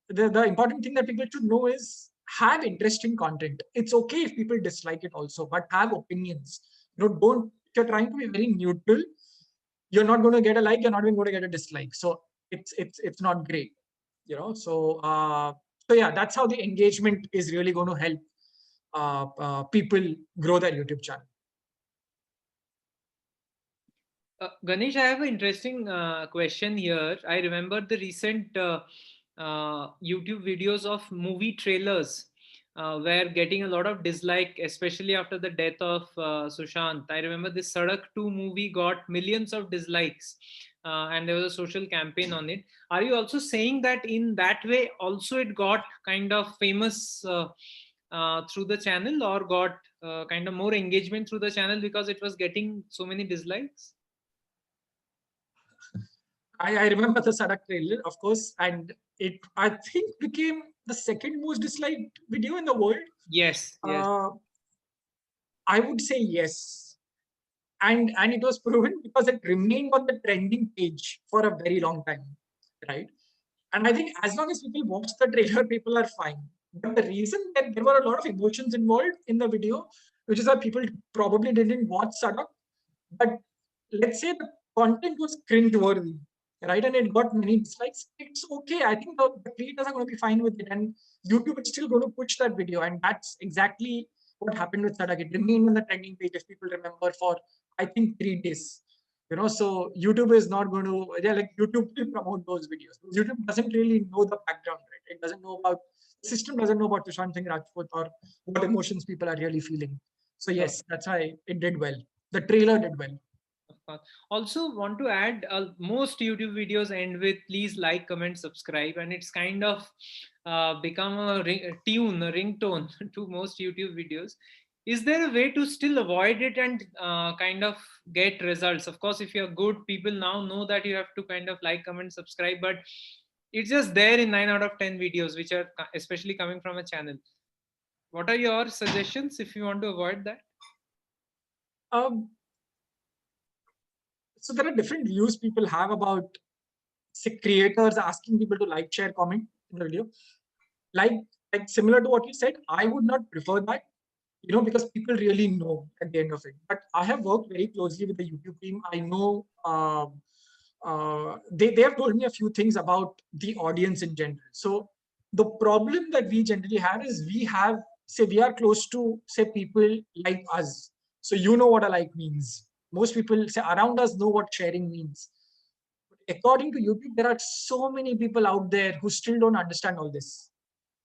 the important thing that people should know is have interesting content. It's okay if people dislike it also, but have opinions. Don't, if you're trying to be very neutral, you're not going to get a like, you're not even going to get a dislike. So it's not great, so yeah, that's how the engagement is really going to help people grow their YouTube channel. Ganesh, I have an interesting question here. I remember the recent YouTube videos of movie trailers were getting a lot of dislike, especially after the death of Sushant. I remember this Sadak 2 movie got millions of dislikes, and there was a social campaign on it. Are you also saying that in that way also it got kind of famous through the channel, or got kind of more engagement through the channel because it was getting so many dislikes? I remember the Sadak trailer, of course, and it, I think, became the second most disliked video in the world. Yes. I would say yes. And it was proven because it remained on the trending page for a very long time, right? And I think as long as people watch the trailer, people are fine. But the reason that there were a lot of emotions involved in the video, which is why people probably didn't watch Sadak. But let's say the content was cringe-worthy, right? And it got many dislikes. It's okay. I think the creators are going to be fine with it. And YouTube is still going to push that video. And that's exactly what happened with Sadak. It remained on the trending page, if people remember, for, I think, 3 days. So YouTube is not going to, YouTube will promote those videos. YouTube doesn't really know the background, right? It doesn't know about, the system doesn't know about Sushant Singh Rajput or what emotions people are really feeling. So yes, that's why it did well. The trailer did well. Of course. Also want to add, most YouTube videos end with please like, comment, subscribe, and it's kind of become a ringtone to most YouTube videos. Is there a way to still avoid it and kind of get results? Of course, if you're good, people now know that you have to kind of like, comment, subscribe, but it's just there in 9 out of 10 videos, which are especially coming from a channel. What are your suggestions if you want to avoid that? So there are different views people have about, say, creators asking people to like, share, comment in the video. Like similar to what you said, I would not prefer that, because people really know at the end of it. But I have worked very closely with the YouTube team. I know they have told me a few things about the audience in general. So the problem that we generally have is we are close to, say, people like us. So what a like means. Most people, say, around us know what sharing means. According to YouTube, there are so many people out there who still don't understand all this.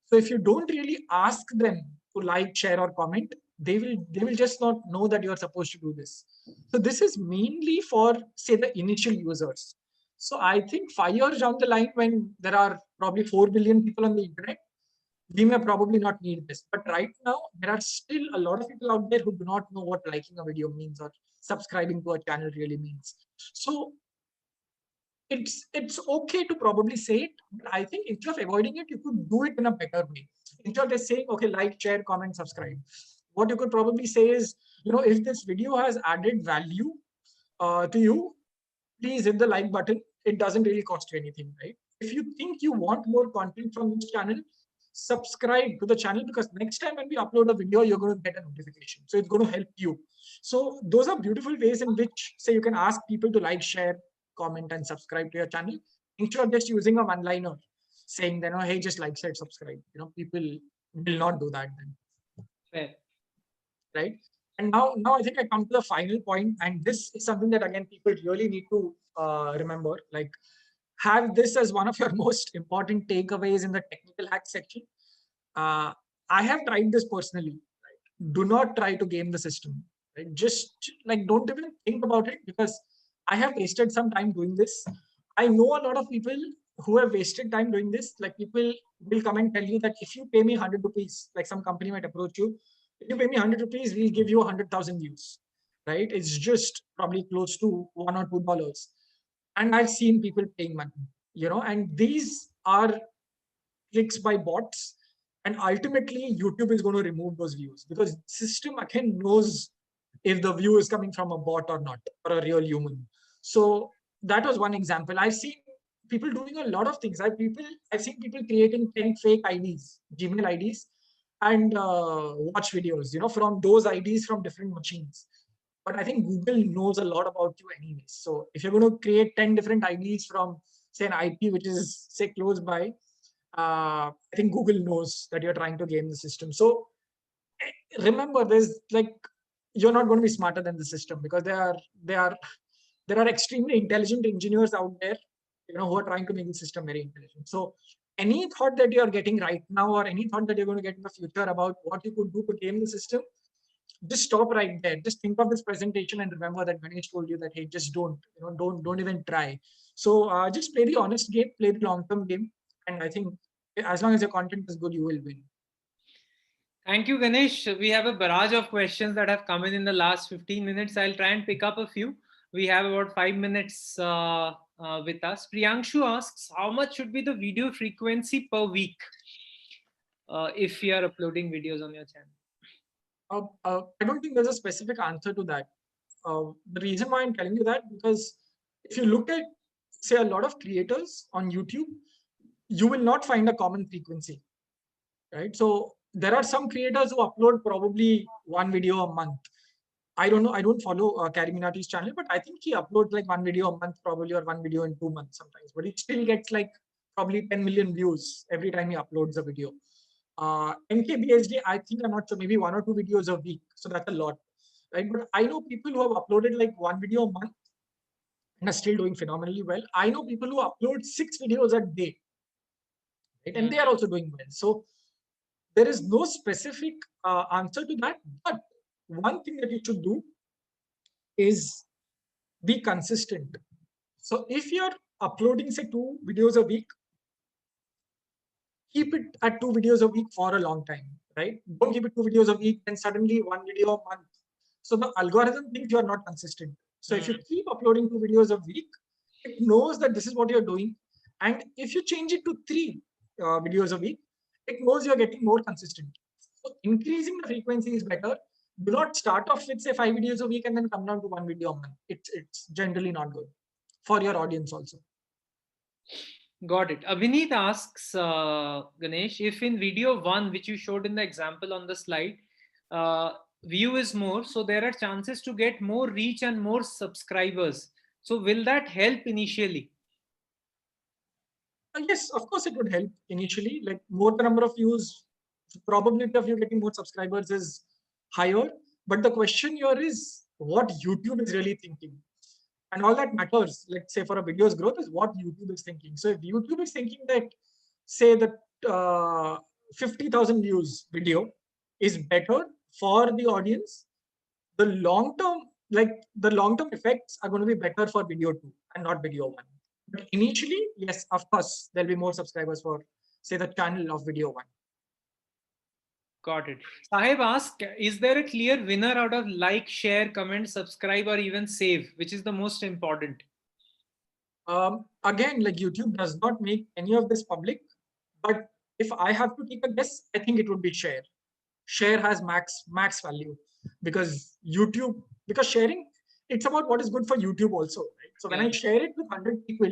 So if you don't really ask them to like, share, or comment, they will just not know that you're supposed to do this. So this is mainly for, say, the initial users. So I think 5 years down the line, when there are probably 4 billion people on the internet, we may probably not need this. But right now, there are still a lot of people out there who do not know what liking a video means or subscribing to a channel really means. So it's okay to probably say it, but I think instead of avoiding it, you could do it in a better way. Instead of just saying, okay, like, share, comment, subscribe, what you could probably say is, if this video has added value to you, please hit the like button. It doesn't really cost you anything, right? If you think you want more content from this channel, subscribe to the channel, because next time when we upload a video, you're going to get a notification. So it's going to help you. So those are beautiful ways in which, say, you can ask people to like, share, comment, and subscribe to your channel, instead of just using a one-liner saying that, hey, just like, share, subscribe. People will not do that then. Fair. Right? And now I think I come to the final point, and this is something that, again, people really need to remember. Like, have this as one of your most important takeaways in the technical hack section. I have tried this personally. Right? Do not try to game the system. Right? Just don't even think about it, because I have wasted some time doing this. I know a lot of people who have wasted time doing this. Like, people will come and tell you that if you pay me 100 rupees, like some company might approach you, if you pay me 100 rupees, we'll give you 100,000 views. Right? It's just probably close to $1 or $2. And I've seen people paying money, and these are clicks by bots. And ultimately, YouTube is going to remove those views, because the system again knows if the view is coming from a bot or not, or a real human. So that was one example. I've seen people doing a lot of things. I've seen people creating 10 fake IDs, Gmail IDs, and watch videos, from those IDs from different machines. But I think Google knows a lot about you anyways. So if you're going to create 10 different IDs from, say, an IP which is, say, close by, I think Google knows that you're trying to game the system. So remember, you're not going to be smarter than the system, because there are extremely intelligent engineers out there, who are trying to make the system very intelligent. So any thought that you're getting right now, or any thought that you're going to get in the future about what you could do to game the system, just stop right there. Just think of this presentation and remember that Ganesh told you that, hey, just don't even try. So just play the honest game, play the long-term game, and I think as long as your content is good, you will win. Thank you, Ganesh. We have a barrage of questions that have come in the last 15 minutes. I'll try and pick up a few. We have about 5 minutes with us. Priyanshu asks, how much should be the video frequency per week if you are uploading videos on your channel? I don't think there's a specific answer to that. The reason why I'm telling you that, because if you look at, say, a lot of creators on YouTube, you will not find a common frequency, right? So there are some creators who upload probably one video a month. I don't know. I don't follow Kariminati's channel, but I think he uploads like one video a month, probably, or one video in 2 months sometimes. But he still gets like probably 10 million views every time he uploads a video. MKBHD, I think, I'm not sure, maybe 1 or 2 videos a week. So that's a lot, right? But I know people who have uploaded like one video a month and are still doing phenomenally well. I know people who upload 6 videos a day, right? And they are also doing well. So there is no specific answer to that. But one thing that you should do is be consistent. So if you're uploading, say, 2 videos a week, keep it at 2 videos a week for a long time, right? Don't keep it 2 videos a week and suddenly 1 video a month. So the algorithm thinks you are not consistent. So if you keep uploading 2 videos a week, it knows that this is what you're doing. And if you change it to 3 videos a week, it knows you're getting more consistent. So increasing the frequency is better. Do not start off with, say, 5 videos a week and then come down to 1 video a month. It's generally not good for your audience also. Got it. Abhineet asks, Ganesh, if in video 1, which you showed in the example on the slide, view is more, so there are chances to get more reach and more subscribers. So will that help initially? Yes, of course it would help initially. Like, more the number of views, probability of you getting more subscribers is higher. But the question here is what YouTube is really thinking. And all that matters, let's say, for a video's growth, is what YouTube is thinking. So if YouTube is thinking that, say, that 50,000 views video is better for the audience, the long-term effects are going to be better for video 2 and not video 1. But initially, yes, of course, there'll be more subscribers for, say, the channel of video 1. Got it. Sahib asked, is there a clear winner out of like, share, comment, subscribe, or even save? Which is the most important? Again, like, YouTube does not make any of this public. But if I have to take a guess, I think it would be share. Share has max value, because sharing, it's about what is good for YouTube also, right? So when I share it with 100 people,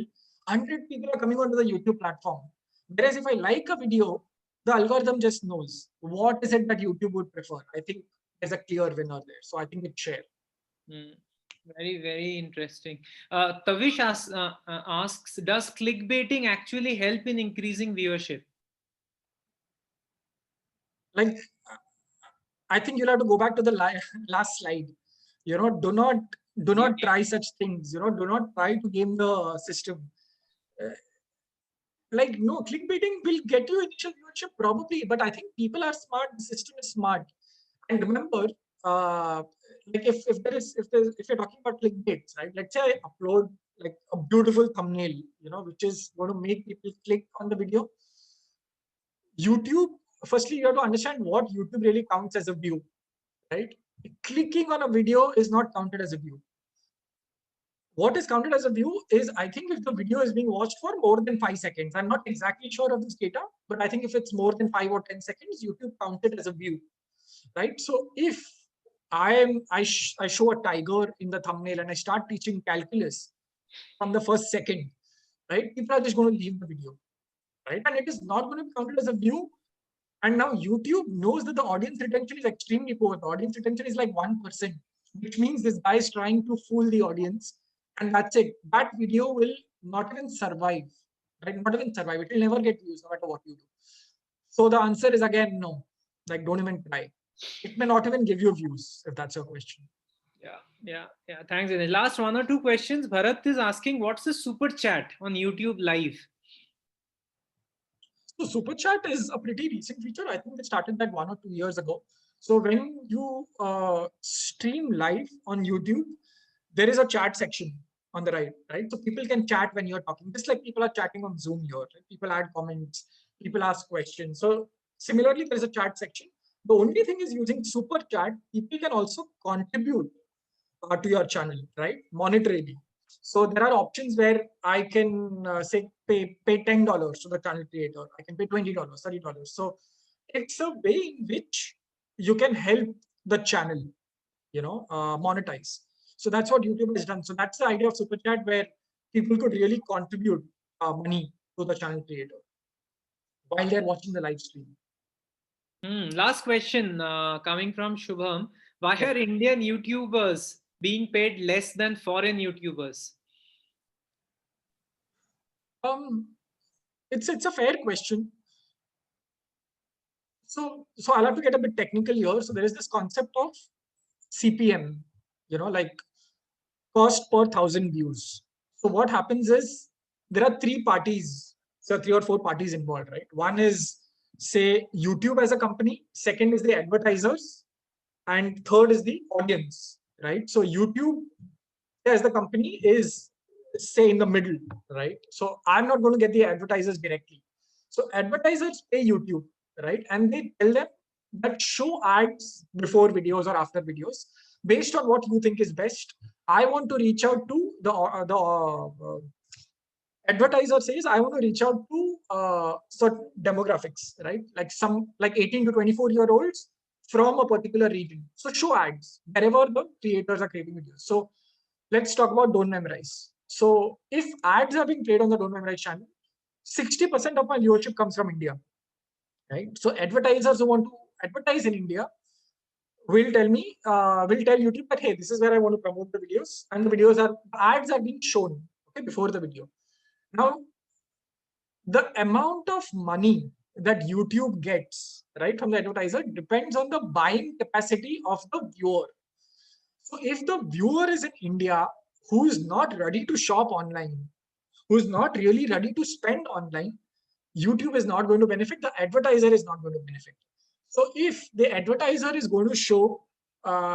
100 people are coming onto the YouTube platform. Whereas if I like a video, the algorithm just knows what is it that YouTube would prefer. I think there's a clear winner there. So I think it's share. Very, very interesting. Tavish asks, does clickbaiting actually help in increasing viewership? Like, I think you'll have to go back to the last slide. Do not try such things. Do not try to game the system. No, clickbaiting will get you initial viewership probably, but I think people are smart. The system is smart. And remember, like, if you're talking about clickbaits, right? Let's say I upload like a beautiful thumbnail, which is going to make people click on the video. YouTube, firstly, you have to understand what YouTube really counts as a view, right? Clicking on a video is not counted as a view. What is counted as a view is, I think, if the video is being watched for more than 5 seconds. I'm not exactly sure of this data, but I think if it's more than 5 or 10 seconds, YouTube counts it as a view, right? So if I show a tiger in the thumbnail and I start teaching calculus, from the first second, right? People are just going to leave the video, right? And it is not going to be counted as a view. And now YouTube knows that the audience retention is extremely poor. The audience retention is like 1%, which means this guy is trying to fool the audience. And that's it. That video will not even survive, right? Not even survive. It will never get views no matter what you do. So the answer is again, no. Like, don't even try. It may not even give you views, if that's your question. Yeah. Thanks, Ganesh. Last one or two questions. Bharat is asking, what's the super chat on YouTube Live? So super chat is a pretty recent feature. I think it started like 1 or 2 years ago. So when you stream live on YouTube, there is a chat section on the right? So people can chat when you're talking, just like people are chatting on Zoom here. Right? People add comments, people ask questions. So similarly, there's a chat section. The only thing is, using super chat, people can also contribute to your channel, right? Monetarily. So there are options where I can say pay $10 to the channel creator. I can pay $20, $30. So it's a way in which you can help the channel, monetize. So that's what YouTube has done. So that's the idea of super chat, where people could really contribute money to the channel creator while they're watching the live stream. Last question coming from Shubham. Why are Indian YouTubers being paid less than foreign YouTubers? It's a fair question. So I'll have to get a bit technical here. So there is this concept of CPM, like cost per 1,000 views. So what happens is, there are three or four parties involved, right? One is, say, YouTube as a company. Second is the advertisers, and third is the audience, right? So YouTube as the company is, say, in the middle, right? So I'm not going to get the advertisers directly. So advertisers pay YouTube, right? And they tell them that show ads before videos or after videos based on what you think is best. I want to reach out to the advertiser says, I want to reach out to certain demographics, right? Like 18 to 24-year-olds from a particular region. So show ads wherever the creators are creating videos. So let's talk about Don't Memorize. So if ads are being played on the Don't Memorize channel, 60% of my viewership comes from India, right? So advertisers who want to advertise in India will tell YouTube that, hey, this is where I want to promote the videos, and the ads are being shown before the video. Now, the amount of money that YouTube gets, right, from the advertiser depends on the buying capacity of the viewer. So if the viewer is in India who is not ready to shop online, who is not really ready to spend online, YouTube is not going to benefit, the advertiser is not going to benefit. So if the advertiser is going to show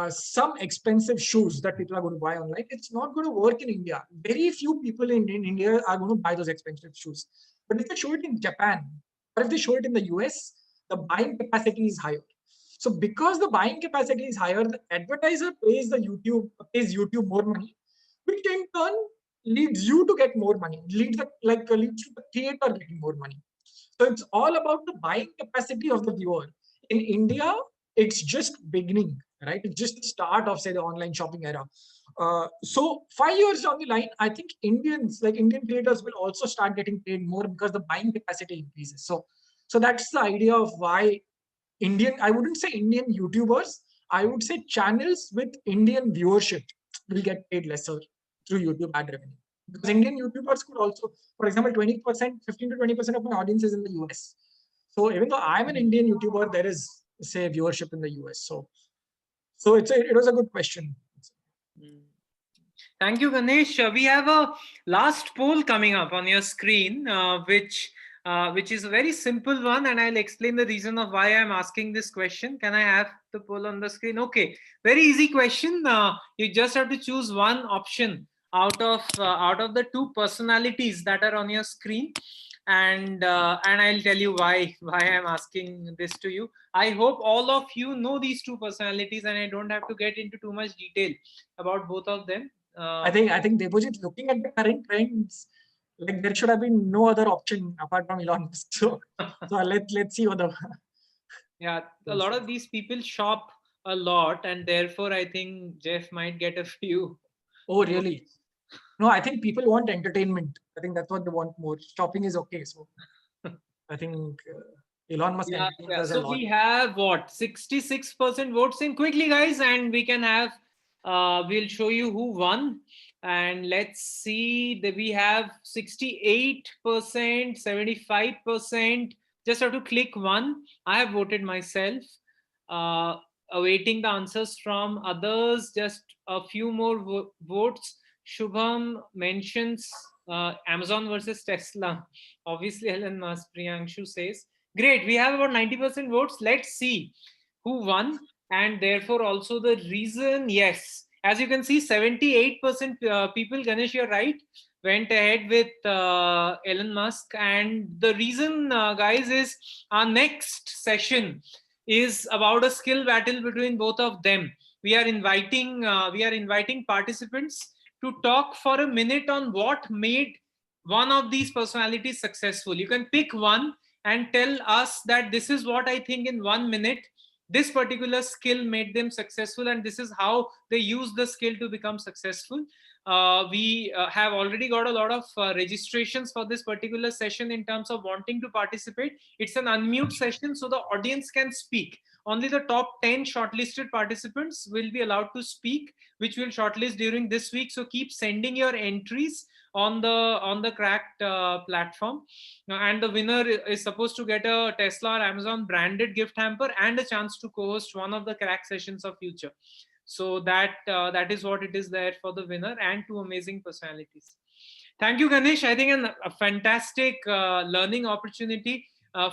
some expensive shoes that people are going to buy online, it's not going to work in India. Very few people in India are going to buy those expensive shoes. But if they show it in Japan, or if they show it in the US, the buying capacity is higher. So because the buying capacity is higher, the advertiser pays YouTube more money, which in turn leads you to get more money, leads to the creator getting more money. So it's all about the buying capacity of the viewer. In India, it's just beginning, right? It's just the start of, say, the online shopping era. So 5 years down the line, I think Indian creators will also start getting paid more because the buying capacity increases. So that's the idea of why I wouldn't say Indian YouTubers, I would say channels with Indian viewership will get paid lesser through YouTube ad revenue. Because Indian YouTubers could also, for example, 20%, 15 to 20% of my audience is in the US. So even though I'm an Indian YouTuber, there is, say, viewership in the US. So it was a good question. Thank you, Ganesh. We have a last poll coming up on your screen, which is a very simple one, and I'll explain the reason of why I'm asking this question. Can I have the poll on the screen? Okay, very easy question. You just have to choose one option out of the two personalities that are on your screen, and I'll tell you why I'm asking this to you. I hope all of you know these two personalities, and I don't have to get into too much detail about both of them. I think Debojit, looking at the current trends, like there should have been no other option apart from Elon Musk. So let's see what the a lot of these people shop a lot, and therefore I think Jeff might get a few. Oh, really? No, I think people want entertainment. I think that's what they want more. Shopping is okay. So I think Elon Musk entertains us a So lot. we have what, 66% votes in. Quickly, guys, and we can have, we'll show you who won. And let's see that we have 68%, 75%. Just have to click one. I have voted myself. Awaiting the answers from others. Just a few more votes. Shubham mentions Amazon versus Tesla. Obviously, Elon Musk. Priyanshu says. Great. We have about 90% votes. Let's see who won. And therefore, also the reason, yes. As you can see, 78% people, Ganesh, you're right, went ahead with Elon Musk. And the reason, guys, is our next session is about a skill battle between both of them. We are inviting participants to talk for a minute on what made one of these personalities successful. You can pick one and tell us that this is what I think in 1 minute this particular skill made them successful, and this is how they use the skill to become successful. We have already got a lot of registrations for this particular session in terms of wanting to participate. It's an unmute session, so the audience can speak. Only the top 10 shortlisted participants will be allowed to speak, which will shortlist during this week. So keep sending your entries on the cracked platform, and the winner is supposed to get a Tesla or Amazon branded gift hamper and a chance to co-host one of the crack sessions of future. So that is what it is there for the winner and two amazing personalities. Thank you, Ganesh. I think a fantastic learning opportunity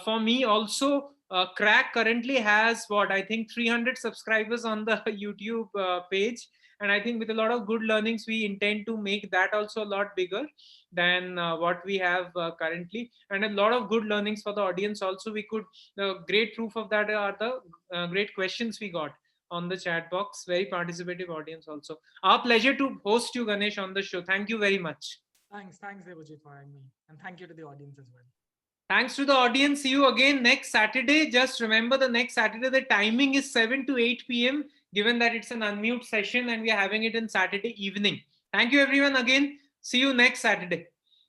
for me also. Crack currently has what I think 300 subscribers on the YouTube page. And I think with a lot of good learnings, we intend to make that also a lot bigger than what we have currently. And a lot of good learnings for the audience also. The great proof of that are the great questions we got on the chat box. Very participative audience also. Our pleasure to host you, Ganesh, on the show. Thank you very much. Thanks, Debojit, for having me. And thank you to the audience as well. Thanks to the audience. See you again next Saturday. Just remember the next Saturday, the timing is 7 to 8 p.m. given that it's an unmute session and we are having it on Saturday evening. Thank you everyone again. See you next Saturday.